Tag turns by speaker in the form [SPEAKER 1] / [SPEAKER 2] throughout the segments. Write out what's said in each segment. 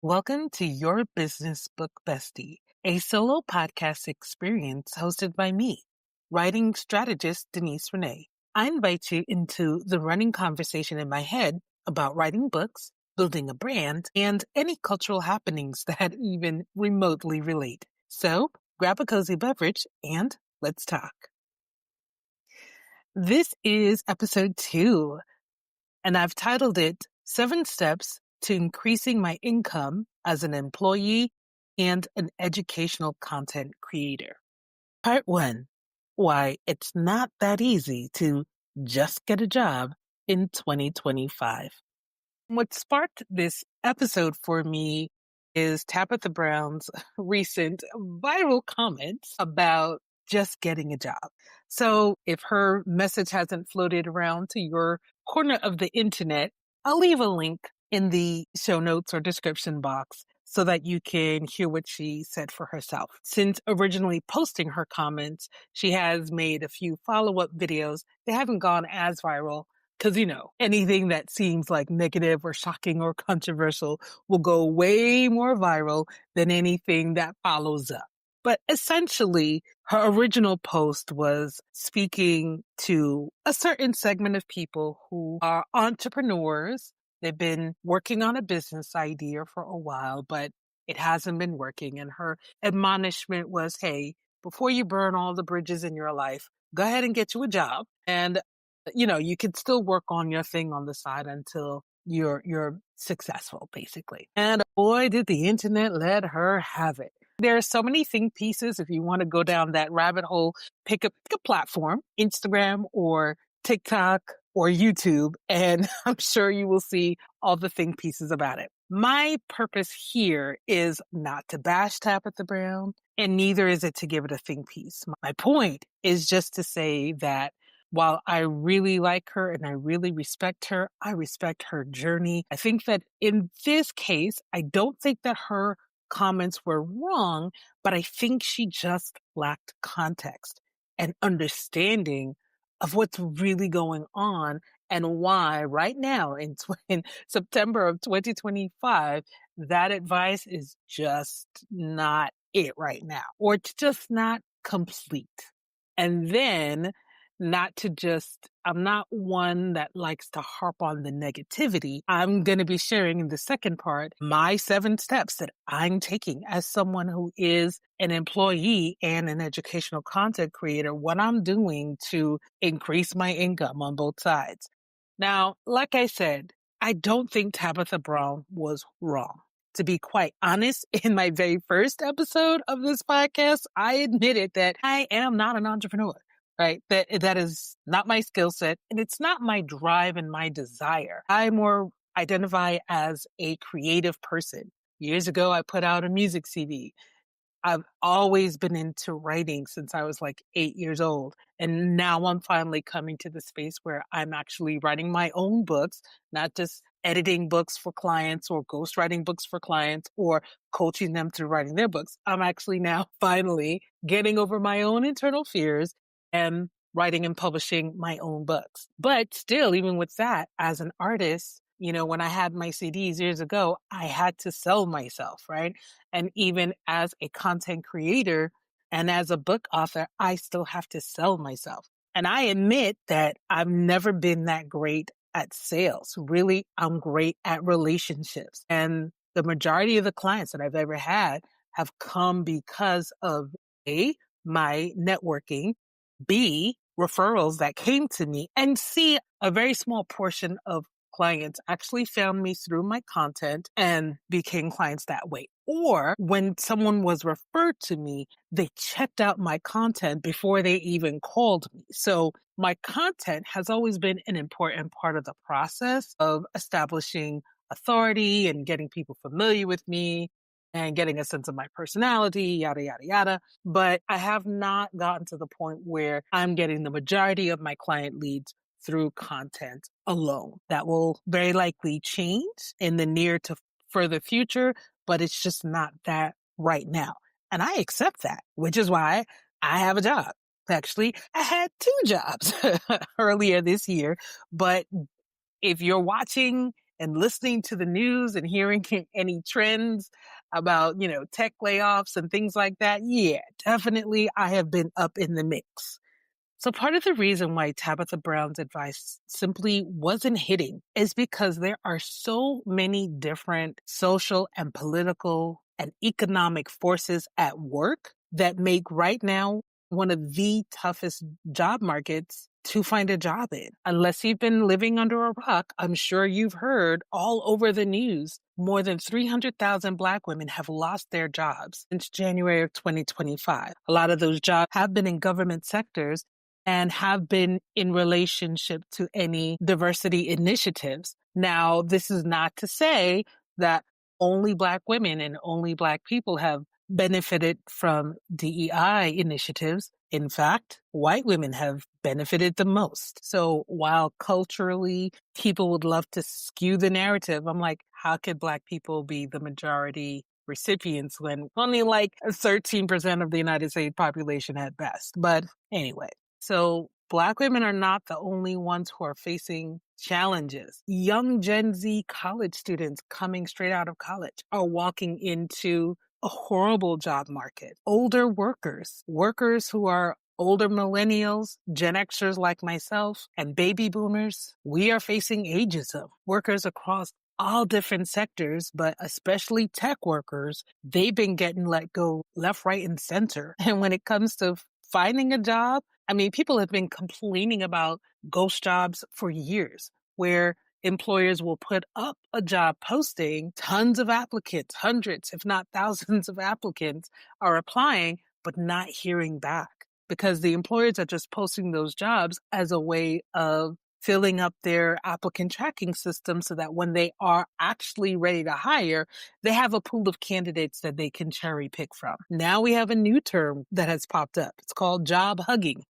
[SPEAKER 1] Welcome to Your Business Book Bestie, a solo podcast experience hosted by me, writing strategist Denise Renee. I invite you into the running conversation in my head about writing books, building a brand, and any cultural happenings that even remotely relate. So grab a cozy beverage and let's talk. This is episode 2, and I've titled it 7 Steps to Increasing My Income as an Employee and an Educational Content Creator. Part 1, Why It's Not That Easy to Just Get a Job in 2025. What sparked this episode for me is Tabitha Brown's recent viral comments about just getting a job. So if her message hasn't floated around to your corner of the internet, I'll leave a link in the show notes or description box so that you can hear what she said for herself. Since originally posting her comments, she has made a few follow-up videos. They haven't gone as viral because, anything that seems like negative or shocking or controversial will go way more viral than anything that follows up. But essentially, her original post was speaking to a certain segment of people who are entrepreneurs. They've been working on a business idea for a while, but it hasn't been working. And her admonishment was, hey, before you burn all the bridges in your life, go ahead and get you a job. And, you can still work on your thing on the side until you're successful, basically. And boy, did the internet let her have it. There are so many think pieces. If you want to go down that rabbit hole, pick a platform, Instagram or TikTok or YouTube, and I'm sure you will see all the think pieces about it. My purpose here is not to bash Tabitha Brown, and neither is it to give it a think piece. My point is just to say that while I really like her and I really respect her, I respect her journey. I think that in this case, I don't think that her comments were wrong, but I think she just lacked context and understanding of what's really going on and why right now in September of 2025, that advice is just not it right now, or it's just not complete. And then I'm not one that likes to harp on the negativity. I'm going to be sharing in the second part my 7 steps that I'm taking as someone who is an employee and an educational content creator, what I'm doing to increase my income on both sides. Now, like I said, I don't think Tabitha Brown was wrong. To be quite honest, in my very first episode of this podcast, I admitted that I am not an entrepreneur. Right? That is not my skill set, and it's not my drive and my desire. I more identify as a creative person. Years ago, I put out a music CD. I've always been into writing since I was like 8 years old. And now I'm finally coming to the space where I'm actually writing my own books, not just editing books for clients or ghostwriting books for clients or coaching them through writing their books. I'm actually now finally getting over my own internal fears and writing and publishing my own books. But still, even with that, as an artist, when I had my CDs years ago, I had to sell myself, right? And even as a content creator and as a book author, I still have to sell myself. And I admit that I've never been that great at sales. Really, I'm great at relationships. And the majority of the clients that I've ever had have come because of my networking, B, referrals that came to me, and C, a very small portion of clients actually found me through my content and became clients that way. Or when someone was referred to me, they checked out my content before they even called me. So my content has always been an important part of the process of establishing authority and getting people familiar with me and getting a sense of my personality, yada, yada, yada. But I have not gotten to the point where I'm getting the majority of my client leads through content alone. That will very likely change in the near to further future, but it's just not that right now. And I accept that, which is why I have a job. Actually, I had 2 jobs earlier this year, but if you're watching and listening to the news and hearing any trends about, tech layoffs and things like that. Yeah, definitely I have been up in the mix. So part of the reason why Tabitha Brown's advice simply wasn't hitting is because there are so many different social and political and economic forces at work that make right now one of the toughest job markets to find a job in. Unless you've been living under a rock, I'm sure you've heard all over the news more than 300,000 Black women have lost their jobs since January of 2025. A lot of those jobs have been in government sectors and have been in relationship to any diversity initiatives. Now, this is not to say that only Black women and only Black people have benefited from DEI initiatives. In fact, white women have benefited the most. So while culturally people would love to skew the narrative, I'm like, how could Black people be the majority recipients when only like 13% of the United States population at best? But anyway. So Black women are not the only ones who are facing challenges. Young Gen Z college students coming straight out of college are walking into a horrible job market. Older workers who are older millennials, Gen Xers like myself, and baby boomers, we are facing ageism. Workers across all different sectors, but especially tech workers, they've been getting let go left, right, and center. And when it comes to finding a job, I mean, people have been complaining about ghost jobs for years, where employers will put up a job posting, tons of applicants, hundreds, if not thousands of applicants are applying, but not hearing back because the employers are just posting those jobs as a way of filling up their applicant tracking system so that when they are actually ready to hire, they have a pool of candidates that they can cherry pick from. Now we have a new term that has popped up. It's called job hugging.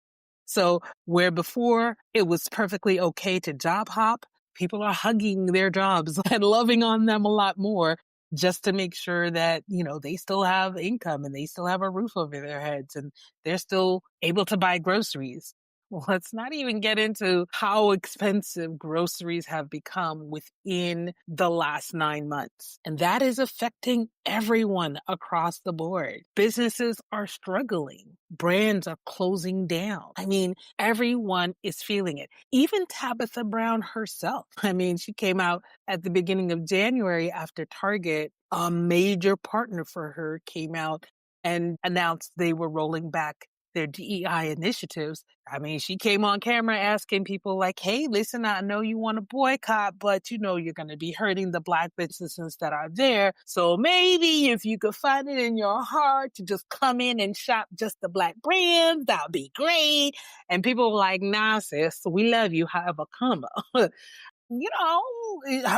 [SPEAKER 1] So where before it was perfectly okay to job hop, people are hugging their jobs and loving on them a lot more just to make sure that, they still have income and they still have a roof over their heads and they're still able to buy groceries. Well, let's not even get into how expensive groceries have become within the last 9 months. And that is affecting everyone across the board. Businesses are struggling. Brands are closing down. I mean, everyone is feeling it. Even Tabitha Brown herself. I mean, she came out at the beginning of January after Target, a major partner for her, came out and announced they were rolling back their DEI initiatives. I mean, she came on camera asking people like, hey, listen, I know you want to boycott, but you're going to be hurting the Black businesses that are there. So maybe if you could find it in your heart to just come in and shop just the Black brands, that'd be great. And people were like, nah, sis, we love you, however, comma.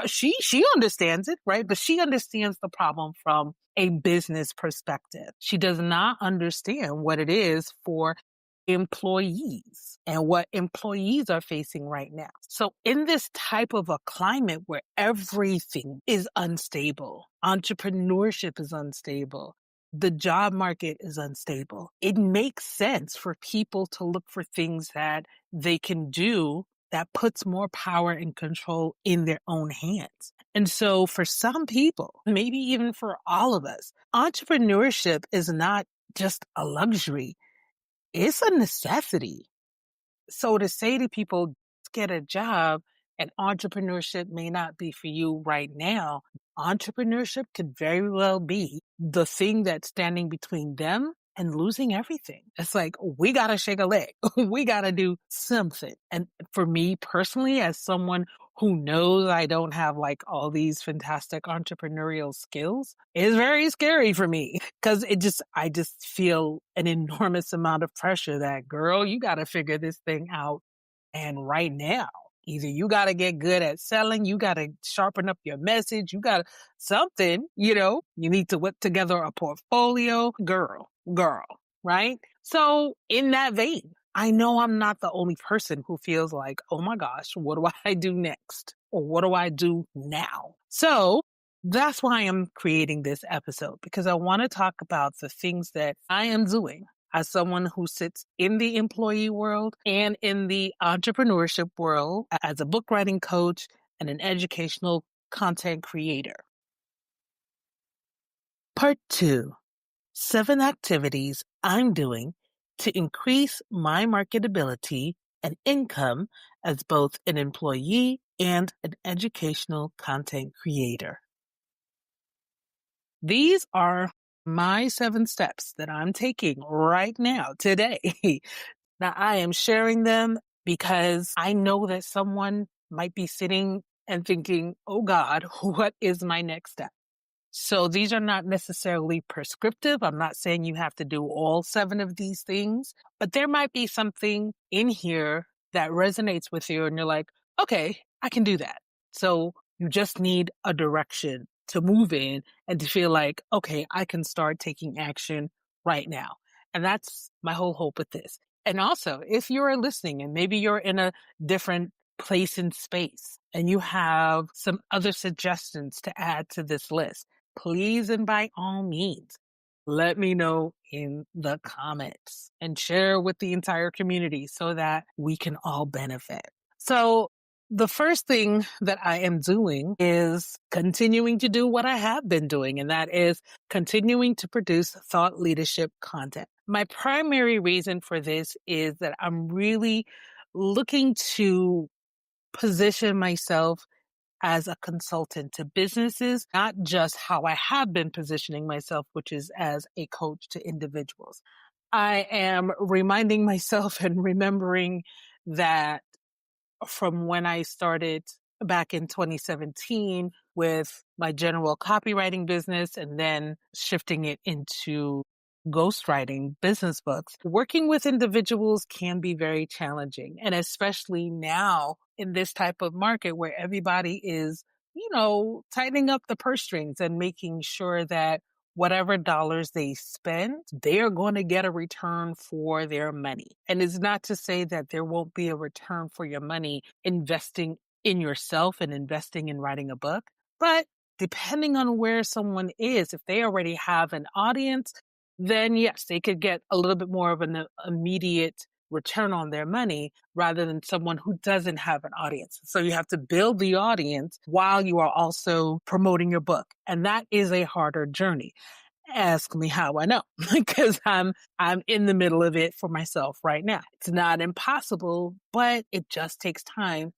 [SPEAKER 1] She understands it, right? But she understands the problem from a business perspective. She does not understand what it is for employees and what employees are facing right now. So in this type of a climate where everything is unstable, entrepreneurship is unstable, the job market is unstable, it makes sense for people to look for things that they can do that puts more power and control in their own hands. And so for some people, maybe even for all of us, entrepreneurship is not just a luxury. It's a necessity. So to say to people, get a job and entrepreneurship may not be for you right now, entrepreneurship could very well be the thing that's standing between them and losing everything. It's like, we got to shake a leg. We got to do something. And for me personally, as someone who knows I don't have like all these fantastic entrepreneurial skills, it's very scary for me because I just feel an enormous amount of pressure that, girl, you got to figure this thing out. And right now, either you got to get good at selling, you got to sharpen up your message, you got something, you need to whip together a portfolio, girl, right? So in that vein, I know I'm not the only person who feels like, oh my gosh, what do I do next? Or what do I do now? So that's why I'm creating this episode, because I want to talk about the things that I am doing as someone who sits in the employee world and in the entrepreneurship world as a book writing coach and an educational content creator. Part 2, 7 activities I'm doing to increase my marketability and income as both an employee and an educational content creator. These are my 7 steps that I'm taking right now, today. Now, I am sharing them because I know that someone might be sitting and thinking, oh God, what is my next step? So these are not necessarily prescriptive. I'm not saying you have to do all 7 of these things, but there might be something in here that resonates with you and you're like, okay, I can do that. So you just need a direction to move in and to feel like, okay, I can start taking action right now. And that's my whole hope with this. And also, if you're listening and maybe you're in a different place in space and you have some other suggestions to add to this list, please and by all means, let me know in the comments and share with the entire community so that we can all benefit. So the first thing that I am doing is continuing to do what I have been doing, and that is continuing to produce thought leadership content. My primary reason for this is that I'm really looking to position myself as a consultant to businesses, not just how I have been positioning myself, which is as a coach to individuals. I am reminding myself and remembering that from when I started back in 2017 with my general copywriting business and then shifting it into ghostwriting business books. Working with individuals can be very challenging. And especially now in this type of market where everybody is, tightening up the purse strings and making sure that whatever dollars they spend, they are going to get a return for their money. And it's not to say that there won't be a return for your money investing in yourself and investing in writing a book. But depending on where someone is, if they already have an audience, then yes, they could get a little bit more of an immediate return on their money rather than someone who doesn't have an audience. So you have to build the audience while you are also promoting your book. And that is a harder journey. Ask me how I know, because I'm in the middle of it for myself right now. It's not impossible, but it just takes time.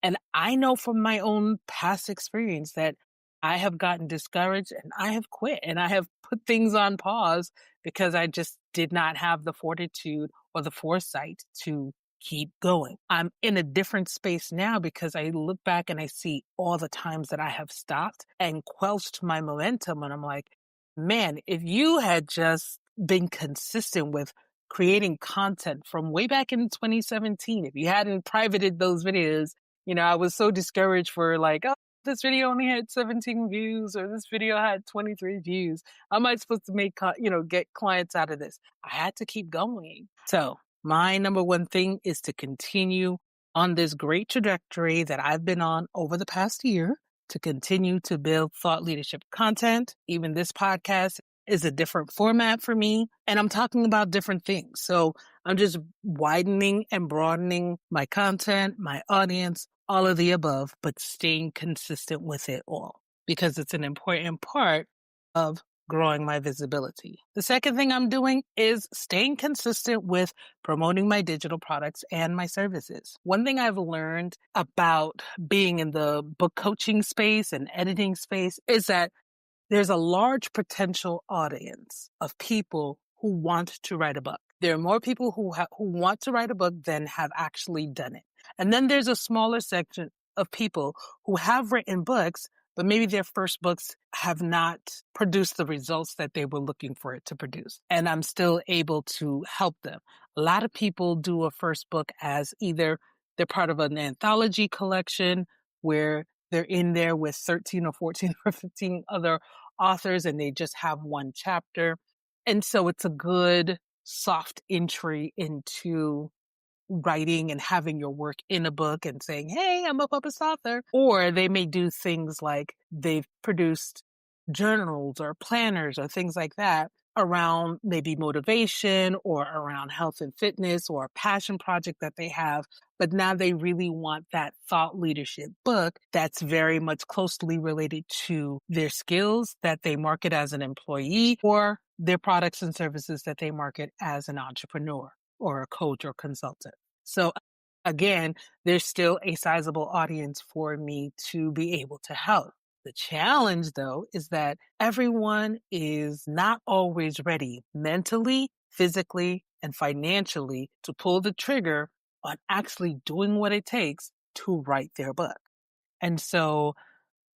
[SPEAKER 1] And I know from my own past experience that I have gotten discouraged and I have quit and I have put things on pause because I just did not have the fortitude or the foresight to keep going. I'm in a different space now because I look back and I see all the times that I have stopped and quelched my momentum. And I'm like, man, if you had just been consistent with creating content from way back in 2017, if you hadn't privated those videos, I was so discouraged for like, oh, this video only had 17 views or this video had 23 views. How am I supposed to get clients out of this? I had to keep going. So my number one thing is to continue on this great trajectory that I've been on over the past year, to continue to build thought leadership content. Even this podcast is a different format for me, and I'm talking about different things. So I'm just widening and broadening my content, my audience, all of the above, but staying consistent with it all because it's an important part of growing my visibility. The second thing I'm doing is staying consistent with promoting my digital products and my services. One thing I've learned about being in the book coaching space and editing space is that there's a large potential audience of people who want to write a book. There are more people who want to write a book than have actually done it. And then there's a smaller section of people who have written books, but maybe their first books have not produced the results that they were looking for it to produce. And I'm still able to help them. A lot of people do a first book as either they're part of an anthology collection where they're in there with 13 or 14 or 15 other authors and they just have one chapter. And so it's a good soft entry into writing and having your work in a book and saying, hey, I'm a published author. Or they may do things like they've produced journals or planners or things like that around maybe motivation or around health and fitness or a passion project that they have. But now they really want that thought leadership book that's very much closely related to their skills that they market as an employee or their products and services that they market as an entrepreneur or a coach or consultant. So again, there's still a sizable audience for me to be able to help. The challenge, though, is that everyone is not always ready mentally, physically, and financially to pull the trigger on actually doing what it takes to write their book. And so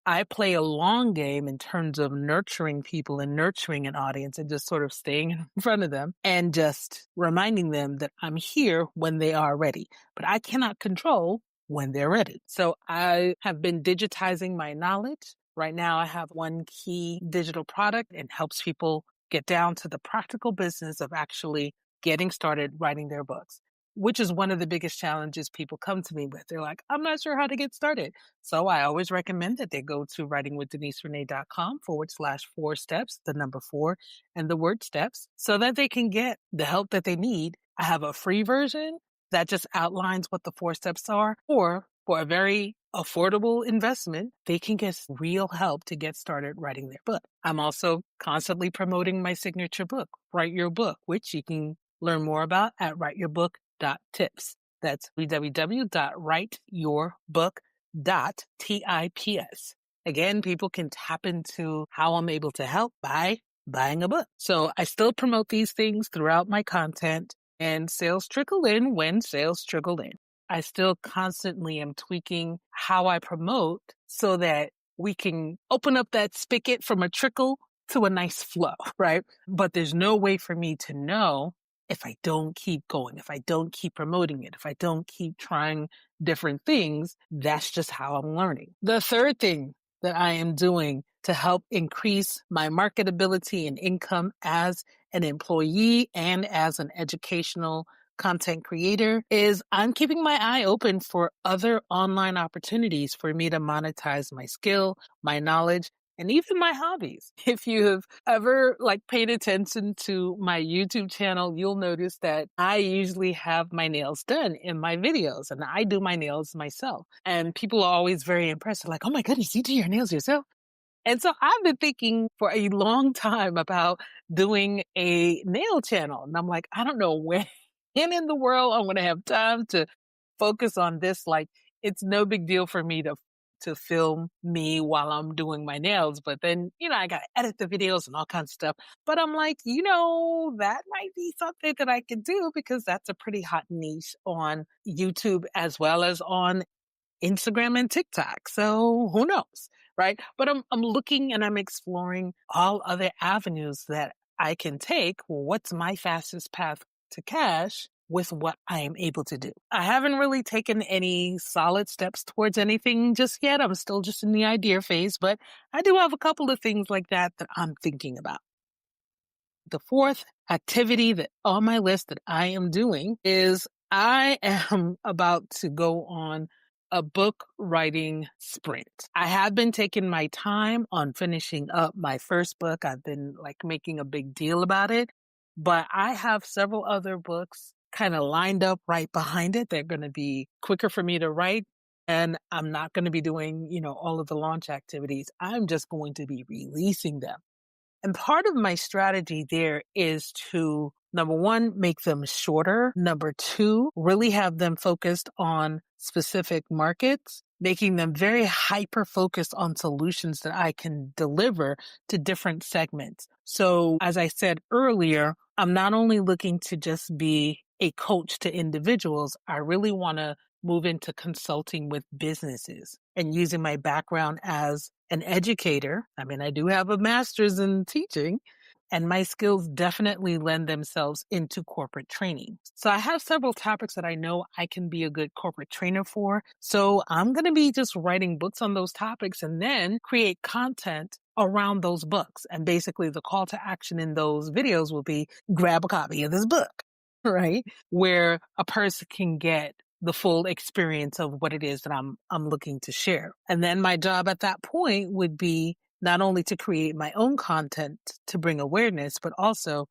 [SPEAKER 1] I play a long game in terms of nurturing people and nurturing an audience and just sort of staying in front of them and just reminding them that I'm here when they are ready. But I cannot control when they're ready. So I have been digitizing my knowledge. Right now, I have one key digital product and helps people get down to the practical business of actually getting started writing their books, which is one of the biggest challenges people come to me with. They're like, I'm not sure how to get started. So I always recommend that they go to writingwithdeniserenee.com/4 steps, the number 4 and the word steps, so that they can get the help that they need. I have a free version that just outlines what the 4 steps are, or for a very affordable investment, they can get real help to get started writing their book. I'm also constantly promoting my signature book, Write Your Book, which you can learn more about at writeyourbook.tips. That's www.writeyourbook.tips. Again, people can tap into how I'm able to help by buying a book. So I still promote these things throughout my content, and sales trickle in when sales trickle in. I still constantly am tweaking how I promote so that we can open up that spigot from a trickle to a nice flow, right? But there's no way for me to know if I don't keep going, if I don't keep promoting it, if I don't keep trying different things. That's just how I'm learning. The third thing that I am doing to help increase my marketability and income as an employee and as an educational content creator is I'm keeping my eye open for other online opportunities for me to monetize my skill, my knowledge, and even my hobbies. If you have ever paid attention to my YouTube channel, you'll notice that I usually have my nails done in my videos, and I do my nails myself. And people are always very impressed. They're like, oh my goodness, you do your nails yourself? And so I've been thinking for a long time about doing a nail channel. And I'm like, I don't know when in the world I'm going to have time to focus on this. It's no big deal for me to film me while I'm doing my nails. But then, I got to edit the videos and all kinds of stuff. But I'm like, that might be something that I could do because that's a pretty hot niche on YouTube as well as on Instagram and TikTok. So who knows, right? But I'm looking and I'm exploring all other avenues that I can take. Well, what's my fastest path to cash with what I am able to do? I haven't really taken any solid steps towards anything just yet. I'm still just in the idea phase, but I do have a couple of things like that I'm thinking about. The fourth activity that on my list that I am doing is I am about to go on a book writing sprint. I have been taking my time on finishing up my first book. I've been making a big deal about it, but I have several other books kind of lined up right behind it. They're going to be quicker for me to write, and I'm not going to be doing, all of the launch activities. I'm just going to be releasing them. And part of my strategy there is to, number one, make them shorter. Number two, really have them focused on specific markets, making them very hyper-focused on solutions that I can deliver to different segments. So as I said earlier, I'm not only looking to just be a coach to individuals, I really want to move into consulting with businesses and using my background as an educator. I mean, I do have a master's in teaching, and my skills definitely lend themselves into corporate training. So I have several topics that I know I can be a good corporate trainer for. So I'm going to be just writing books on those topics and then create content around those books. And basically the call to action in those videos will be grab a copy of this book, right? Where a person can get the full experience of what it is that I'm looking to share. And then my job at that point would be not only to create my own content to bring awareness, but also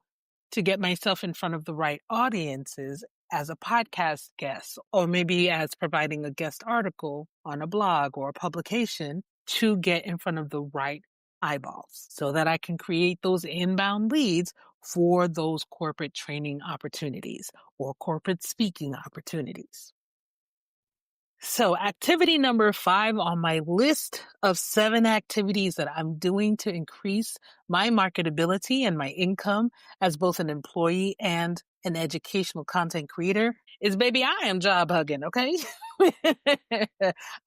[SPEAKER 1] to get myself in front of the right audiences as a podcast guest, or maybe as providing a guest article on a blog or a publication to get in front of the right eyeballs so that I can create those inbound leads for those corporate training opportunities or corporate speaking opportunities. So activity number 5 on my list of 7 activities that I'm doing to increase my marketability and my income as both an employee and an educational content creator is, baby, I am job hugging. Okay.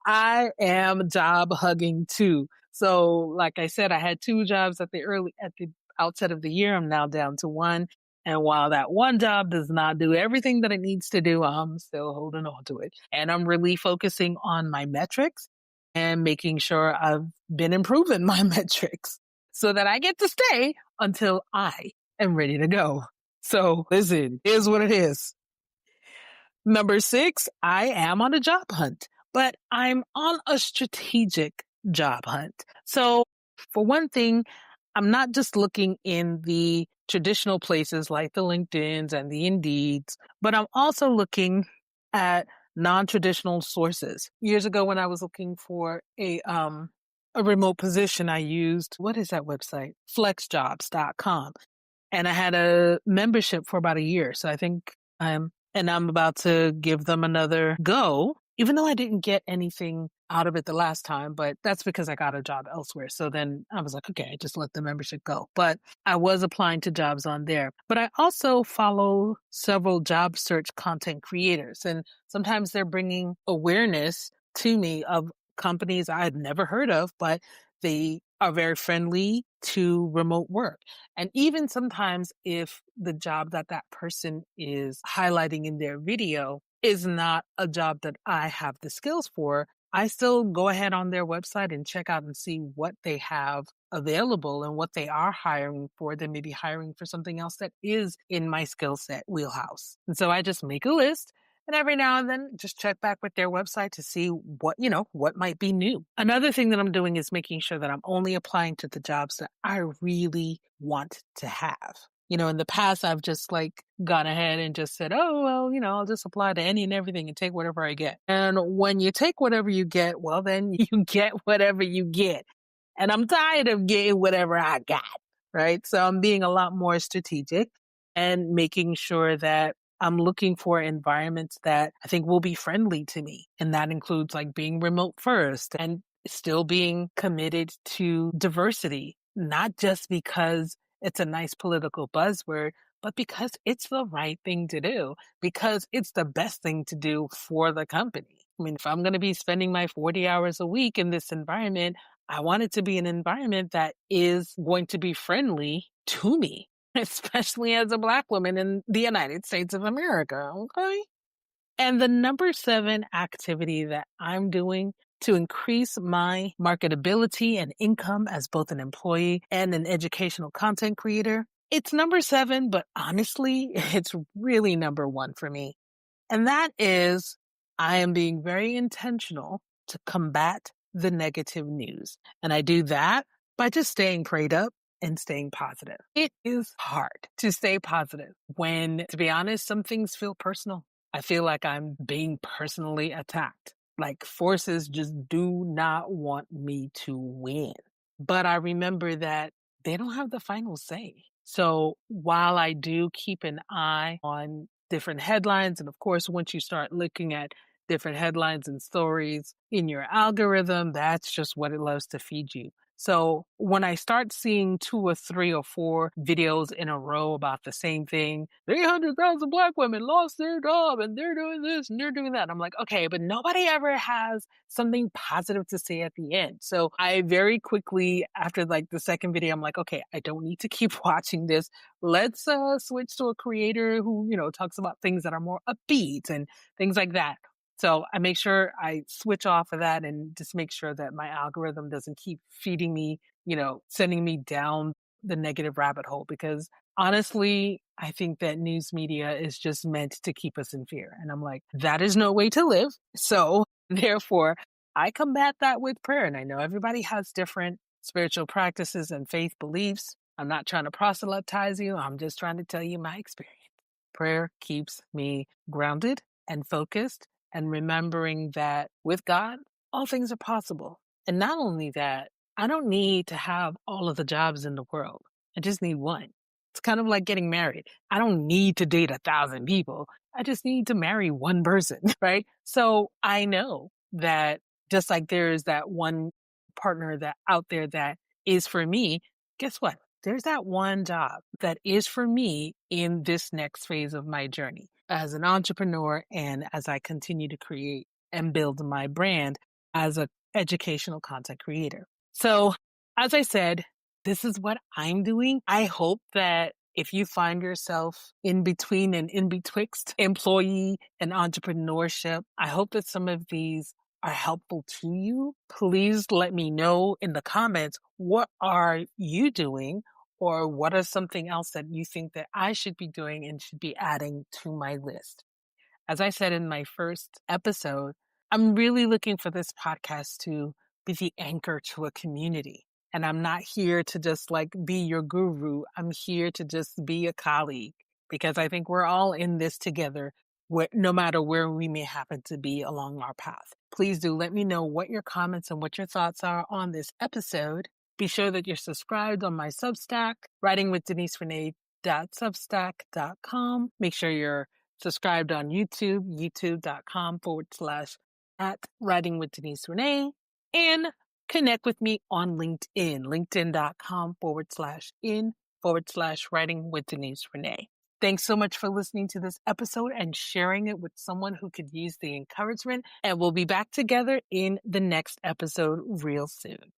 [SPEAKER 1] I am job hugging too. So like I said, I had 2 jobs at the outset of the year. I'm now down to 1. And while that one job does not do everything that it needs to do, I'm still holding on to it. And I'm really focusing on my metrics and making sure I've been improving my metrics so that I get to stay until I am ready to go. So listen, here's what it is. Number 6, I am on a job hunt, but I'm on a strategic job hunt. So for one thing, I'm not just looking in the traditional places like the LinkedIns and the Indeeds, but I'm also looking at non-traditional sources. Years ago when I was looking for a remote position, I used, what is that website? flexjobs.com. And I had a membership for about a year. So I think I'm about to give them another go, even though I didn't get anything out of it the last time, but that's because I got a job elsewhere. So then I was like, okay, I just let the membership go. But I was applying to jobs on there. But I also follow several job search content creators, and sometimes they're bringing awareness to me of companies I had never heard of, but they are very friendly to remote work. And even sometimes if the job that that person is highlighting in their video is not a job that I have the skills for, I still go ahead on their website and check out and see what they have available and what they are hiring for. They may be hiring for something else that is in my skill set wheelhouse. And so I just make a list and every now and then just check back with their website to see what might be new. Another thing that I'm doing is making sure that I'm only applying to the jobs that I really want to have. In the past, I've just gone ahead and just said, oh, well, I'll just apply to any and everything and take whatever I get. And when you take whatever you get, well, then you get whatever you get. And I'm tired of getting whatever I got, right? So I'm being a lot more strategic and making sure that I'm looking for environments that I think will be friendly to me. And that includes being remote first and still being committed to diversity, not just because it's a nice political buzzword, but because it's the right thing to do, because it's the best thing to do for the company. I mean, if I'm going to be spending my 40 hours a week in this environment, I want it to be an environment that is going to be friendly to me, especially as a Black woman in the United States of America. Okay. And the number 7 activity that I'm doing to increase my marketability and income as both an employee and an educational content creator, it's number 7, but honestly, it's really number 1 for me. And that is, I am being very intentional to combat the negative news. And I do that by just staying prayed up and staying positive. It is hard to stay positive when, to be honest, some things feel personal. I feel like I'm being personally attacked. Forces just do not want me to win. But I remember that they don't have the final say. So while I do keep an eye on different headlines, and of course, once you start looking at different headlines and stories in your algorithm, that's just what it loves to feed you. So when I start seeing 2 or 3 or 4 videos in a row about the same thing, 300,000 Black women lost their job and they're doing this and they're doing that. I'm like, okay, but nobody ever has something positive to say at the end. So I very quickly, after the second video, I'm like, okay, I don't need to keep watching this. Let's switch to a creator who, talks about things that are more upbeat and things like that. So I make sure I switch off of that and just make sure that my algorithm doesn't keep feeding me, sending me down the negative rabbit hole. Because honestly, I think that news media is just meant to keep us in fear. And I'm like, that is no way to live. So therefore, I combat that with prayer. And I know everybody has different spiritual practices and faith beliefs. I'm not trying to proselytize you. I'm just trying to tell you my experience. Prayer keeps me grounded and focused and remembering that with God, all things are possible. And not only that, I don't need to have all of the jobs in the world. I just need one. It's kind of like getting married. I don't need to date 1,000 people. I just need to marry one person, right? So I know that just like there is that one partner that out there that is for me, guess what? There's that one job that is for me in this next phase of my journey as an entrepreneur and as I continue to create and build my brand as an educational content creator. So as I said, this is what I'm doing. I hope that if you find yourself in between and in betwixt employee and entrepreneurship, I hope that some of these are helpful to you. Please let me know in the comments, what are you doing? Or what are something else that you think that I should be doing and should be adding to my list? As I said in my first episode, I'm really looking for this podcast to be the anchor to a community. And I'm not here to just like be your guru. I'm here to just be a colleague because I think we're all in this together, no matter where we may happen to be along our path. Please do let me know what your comments and what your thoughts are on this episode. Be sure that you're subscribed on my Substack, writingwithDeniseRenee.substack.com. Make sure you're subscribed on YouTube, youtube.com/at Writing with Denise Renee, and connect with me on LinkedIn, linkedin.com/in/Writing with Denise Renee. Thanks so much for listening to this episode and sharing it with someone who could use the encouragement. And we'll be back together in the next episode real soon.